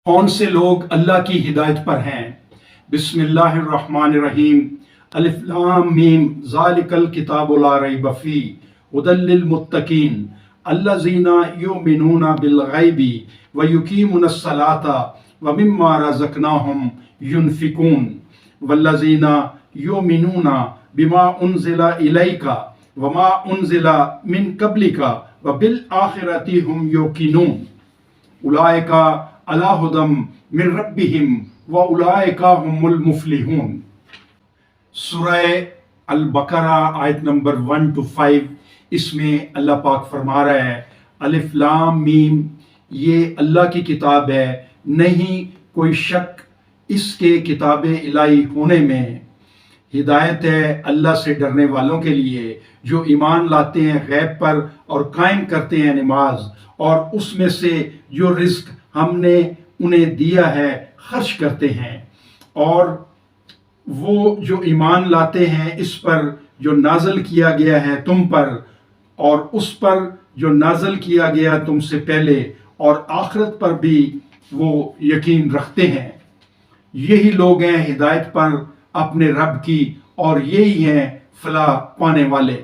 کون سے لوگ اللہ کی ہدایت پر ہیں؟ بسم اللہ الرحمن الرحیم۔ الف لام میم ذالک الکتاب لا ریب فیہ ھدی للمتقین الذین یؤمنون بالغیب ویقیمون الصلاۃ ومما رزقناہم ینفقون والذین یؤمنون بما انزل الیک وما انزل من قبلک وبالآخرۃ ھم یوقنون اولئک علی ھدی من ربہم وَأُولَئِكَ هُمُ الْمُفْلِحُونَ۔ سورہ البقرہ آیت نمبر 1 to 5، اس میں اللہ پاک فرما رہا ہے الف لام میم، یہ اللہ کی کتاب ہے، نہیں کوئی شک اس کے کتاب الہی ہونے میں۔ ہدایت ہے اللہ سے ڈرنے والوں کے لیے جو ایمان لاتے ہیں غیب پر اور قائم کرتے ہیں نماز، اور اس میں سے جو رزق ہم نے انہیں دیا ہے خرچ کرتے ہیں، اور وہ جو ایمان لاتے ہیں اس پر جو نازل کیا گیا ہے تم پر، اور اس پر جو نازل کیا گیا تم سے پہلے، اور آخرت پر بھی وہ یقین رکھتے ہیں۔ یہی لوگ ہیں ہدایت پر اپنے رب کی، اور یہی ہیں فلاح پانے والے۔